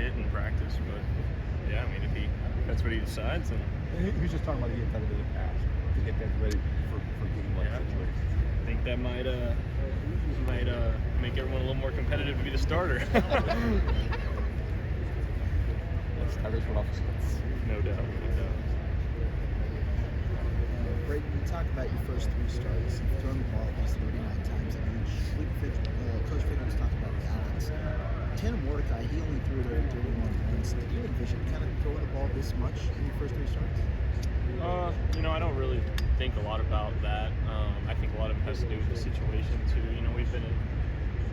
hit in practice. But yeah, I mean, if that's what he decides, then he was just talking about the intensity of the pass to get guys ready for game-like situations. I think that might make everyone a little more competitive to be the starter. That is what offense. No doubt. Braedyn, you talked about your first 3 starts. You've thrown the ball at least 39 times. I mean, Coach Fitton was talking about balance. Tanner Mordecai, he only threw it over 31 points. Did you envision kind of throwing the ball this much in your first 3 starts? I don't really think a lot about that. I think a lot of it has to do with the situation too. We've been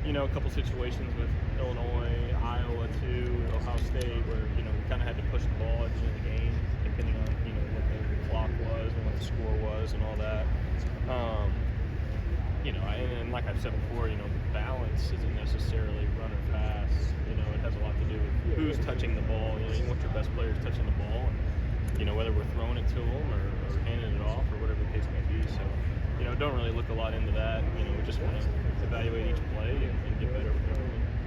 in, a couple situations with Illinois, Iowa too, Ohio State, where we kind of had to push the ball at the end of the game, depending on what the clock was and what the score was and all that. And like I've said before, balance isn't necessarily run or pass. It has a lot to do with who's touching the ball. You want your best players touching the ball, and whether we're throwing it to them or handing it off or whatever the case may be. So, don't really look a lot into that. We just want to evaluate each play and get better.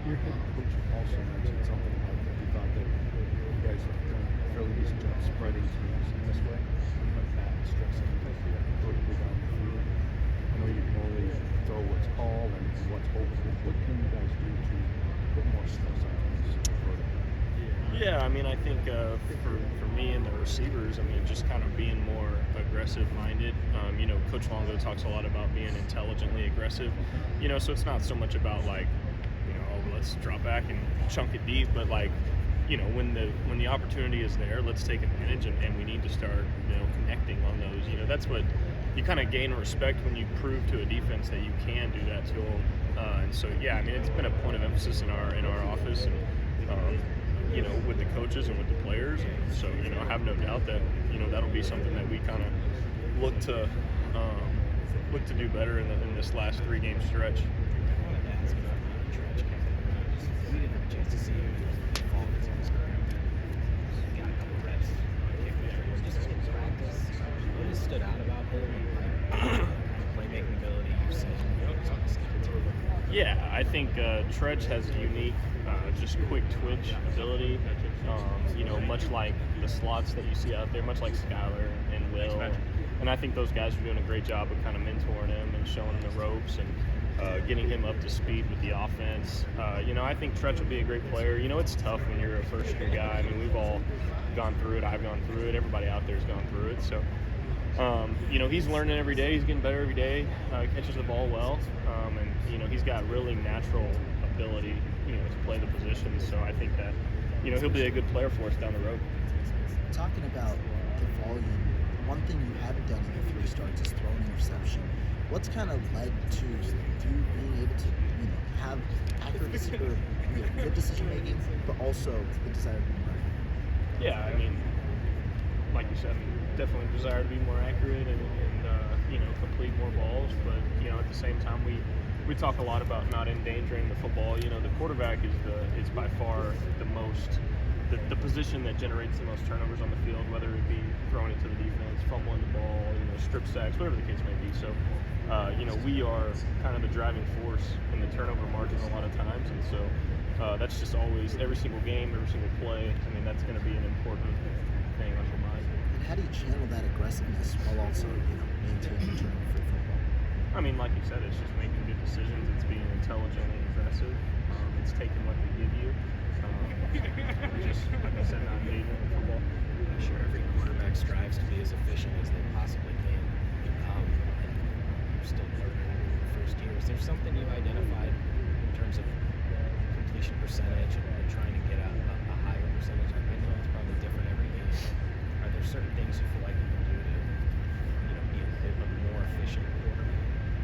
Your head coach also mentioned something about that. He thought that you guys have done a fairly decent job spreading teams in this way, but not stressing vertically down the field. I know you can only throw what's called and what's open. What can you guys do to put more stress on teams vertically? Yeah, I mean, I think for me and the receivers, just kind of being more aggressive-minded. Coach Longo talks a lot about being intelligently aggressive. So it's not so much about let's drop back and chunk it deep, but when the opportunity is there, let's take advantage, and we need to start connecting on those. That's what you kind of gain respect when you prove to a defense that you can do that to them. And so it's been a point of emphasis in our office, and with the coaches and with the players. And so I have no doubt that that'll be something that we kind of look to do better in this last 3-game stretch. We didn't have a chance to see you fall into this program. You got a couple reps. Just in practice, what has stood out about him and playmaking ability you've seen on the second team? Yeah, I think Tredge has a unique, just quick twitch ability. Much like the slots that you see out there, much like Skylar and Will. And I think those guys are doing a great job of kind of mentoring him and showing him the ropes and getting him up to speed with the offense. I think Tretch will be a great player. It's tough when you're a first-year guy. We've all gone through it. I've gone through it. Everybody out there has gone through it. So, he's learning every day. He's getting better every day. Catches the ball well. And he's got really natural ability, to play the position. So I think that, he'll be a good player for us down the road. Talking about the volume, one thing you haven't done in your 3 starts is throw an interception. What's kind of led to you being able to, have accurate or good decision making, but also the desire to be more accurate? Yeah, like you said, definitely desire to be more accurate and complete more balls. But at the same time, we talk a lot about not endangering the football. The quarterback is by far the position that generates the most turnovers on the field, whether it be throwing it to the defense, fumbling the ball, strip sacks, whatever the case may be. So, we are kind of the driving force in the turnover margin a lot of times, and so that's just always, every single game, every single play. That's going to be an important thing on your mind. And how do you channel that aggressiveness while also, maintaining turnover-free football? Like you said, it's just making good decisions. It's being intelligent and aggressive. It's taking what they give you. Just, like I said, not endangering football. I'm sure every quarterback strives to be as efficient as they possibly can become, and you're still learning in your first year. Is there something you've identified in terms of completion percentage and trying to get a higher percentage? I know it's probably different every game. Are there certain things you feel like you can do to be a more efficient quarterback?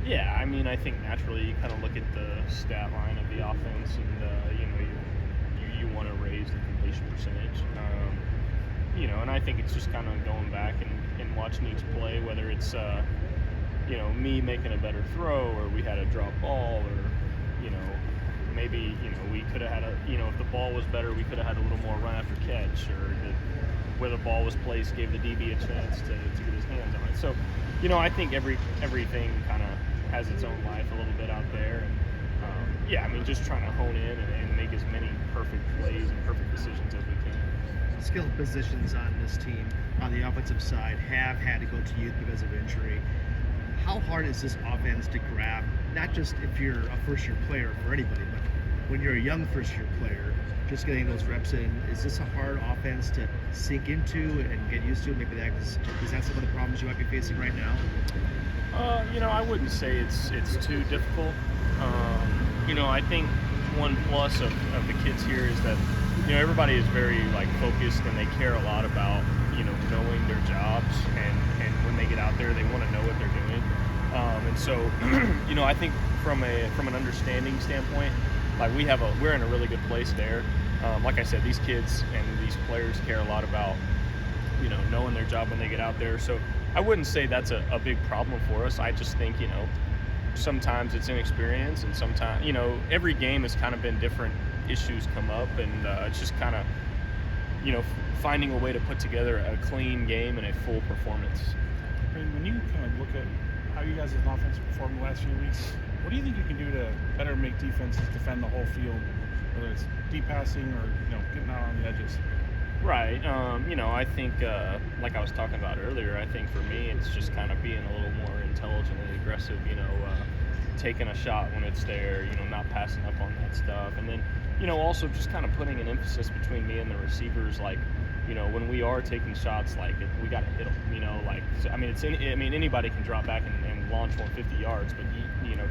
Yeah, I think naturally you kind of look at the stat line of the offense, and you want to raise the completion percentage. And I think it's just kind of going back and watching each play, whether it's me making a better throw, or we had a drop ball, or maybe we could have had if the ball was better, we could have had a little more run after catch, or where the ball was placed gave the DB a chance to get his hands on it. So I think everything kind of has its own life a little bit out there, and yeah, I mean, just trying to hone in and make as many perfect plays and perfect decisions as we can. Skilled positions on this team on the offensive side have had to go to youth because of injury. How hard is this offense to grab, not just if you're a first-year player for anybody, but when you're a young first-year player, just getting those reps in, is this a hard offense to sink into and get used to? Maybe is that some of the problems you might be facing right now? I wouldn't say it's too difficult. I think one plus of the kids here is that, everybody is very focused, and they care a lot about, knowing their jobs, and when they get out there, they want to know what they're doing. And so, I think from an understanding standpoint, we're in a really good place there. Like I said, these kids and these players care a lot about, knowing their job when they get out there. So I wouldn't say that's a big problem for us. I just think, sometimes it's inexperience, and sometimes, every game has kind of been different issues come up, and it's just kind of, finding a way to put together a clean game and a full performance. I mean, when you kind of look at how you guys as an offense performed the last few weeks, what do you think you can do to better make defenses defend the whole field, whether it's deep passing or getting out on the edges? Right. I think, like I was talking about earlier, I think for me it's just kind of being a little more intelligently aggressive, taking a shot when it's there, not passing up on that stuff. And then, also just kind of putting an emphasis between me and the receivers, when we are taking shots, we got to hit them, so, anybody can drop back and launch 150 yards, but,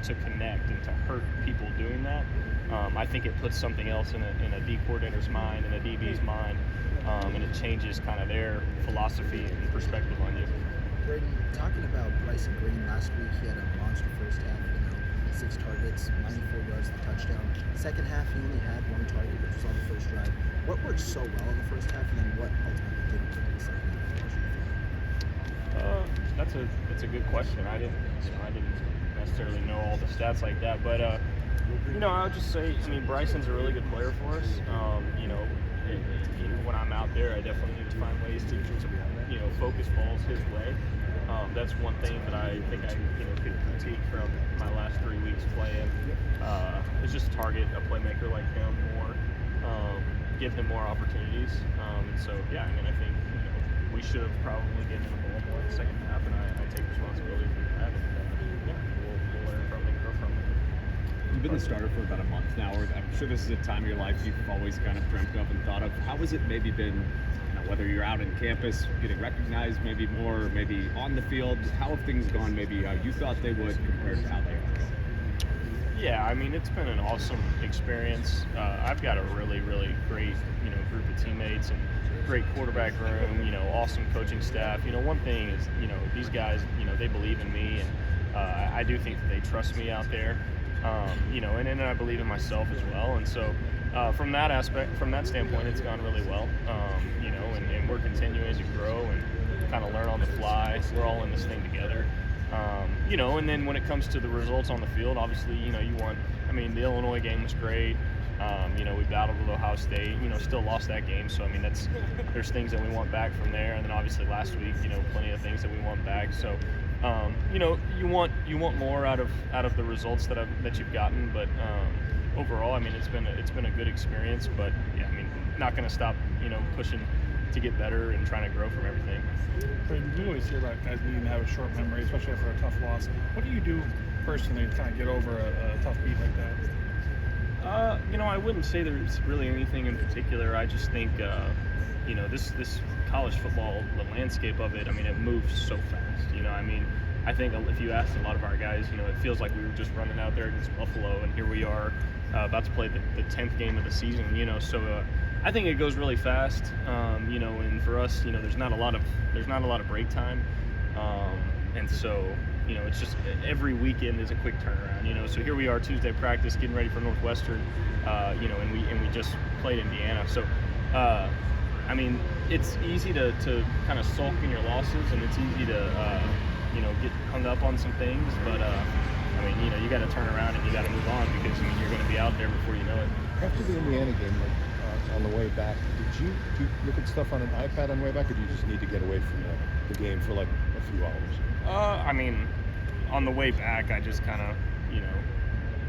to connect and to hurt people doing that, I think it puts something else in a D coordinator's mind and a DB's mind, and it changes kind of their philosophy and perspective on you. Braedyn, talking about Bryson Green last week, he had a monster first half, 6 targets, 94 yards, the touchdown. Second half, he only had 1 target, which was on the first drive. What worked so well in the first half, and then what ultimately didn't work in the second half? That's a good question. I didn't necessarily know all the stats like that, but I would just say, Bryson's a really good player for us. When I'm out there, I definitely need to find ways to focus balls his way. That's one thing that I think I could critique from my last 3 weeks playing. Is just target a playmaker like him more, give him more opportunities. And so I think we should have probably given him a little more in the second half, and I take responsibility for that. And we'll learn from it and grow from it. You've been the starter for about a month now. I'm sure this is a time of your life you've always kind of dreamt of and thought of. How has it maybe been, whether you're out in campus, getting recognized maybe more, maybe on the field? How have things gone maybe how you thought they would compared to how they are? Yeah, it's been an awesome experience. I've got a really, really great, group of teammates and great quarterback room, awesome coaching staff. One thing is, these guys, they believe in me, and I do think that they trust me out there. And then I believe in myself as well. And so from that standpoint, it's gone really well. And we're continuing to grow and kind of learn on the fly. We're all in this thing together. And then when it comes to the results on the field, obviously, you want, the Illinois game was great. We battled with Ohio State, still lost that game. So, there's things that we want back from there. And then obviously last week, plenty of things that we want back. So, you want more out of the results that you've gotten, but overall, it's been a good experience. But yeah, not going to stop, pushing to get better and trying to grow from everything. But we always hear about guys needing to have a short memory, especially after a tough loss. What do you do personally to kind of get over a tough beat like that? I wouldn't say there's really anything in particular. I just think, this college football, the landscape of it, it moves so fast. I think if you asked a lot of our guys, it feels like we were just running out there against Buffalo, and here we are about to play the 10th game of the season. So I think it goes really fast. And for us, there's not a lot of break time, and so it's just every weekend is a quick turnaround. So here we are Tuesday practice, getting ready for Northwestern, and we just played Indiana. So it's easy to kind of sulk in your losses, and it's easy to get hung up on some things, but you got to turn around and you got to move on, because you're going to be out there before you know it. After the Indiana game, on the way back, did you look at stuff on an iPad on the way back, or did you just need to get away from the game for a few hours? On the way back, I just kind of,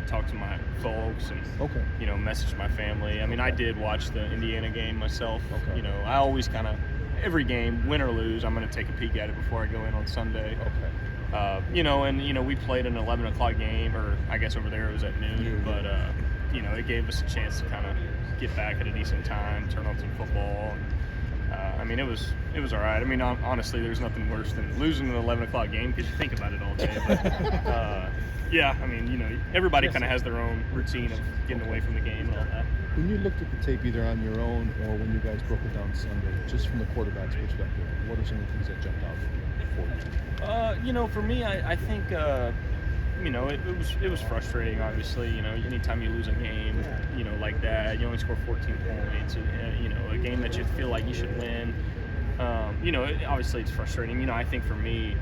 talk to my folks and Okay. you know, message my family. I mean, I did watch the Indiana game myself. Okay. You know, I always kind of every game, win or lose, I'm going to take a peek at it before I go in on Sunday. Okay. You know, and you know, we played an 11 o'clock game, or I guess over there it was at noon. Yeah. But you know, it gave us a chance to kind of get back at a decent time, turn on some football. And, I mean, it was all right. I mean, honestly, there's nothing worse than losing an 11 o'clock game because you think about it all day. But yeah, I mean, you know, everybody kind of has their own routine of getting away from the game and all that. When you looked at the tape either on your own or when you guys broke it down Sunday, just from the quarterback's perspective, what are some of the things that jumped out for you? You know, for me, I think you know, it was frustrating. Obviously, you know, anytime you lose a game, you know, like that, you only score 14 points, and you know, a game that you feel like you should win. You know, obviously it's frustrating. You know, I think for me,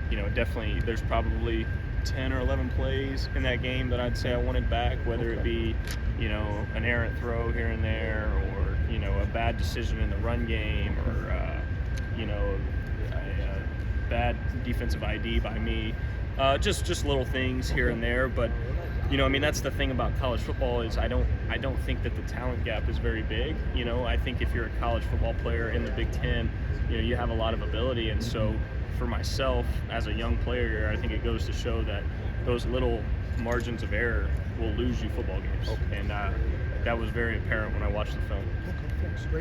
you know, definitely there's probably 10 or 11 plays in that game that I'd say I wanted back, whether it be, you know, an errant throw here and there, or you know, a bad decision in the run game, or you know, a bad defensive ID by me. Just little things here and there, but you know, I mean, that's the thing about college football is I don't think that the talent gap is very big. You know, I think if you're a college football player in the Big Ten, you know, you have a lot of ability, and so for myself as a young player, I think it goes to show that those little margins of error will lose you football games, and that was very apparent when I watched the film. Okay, thanks. Great.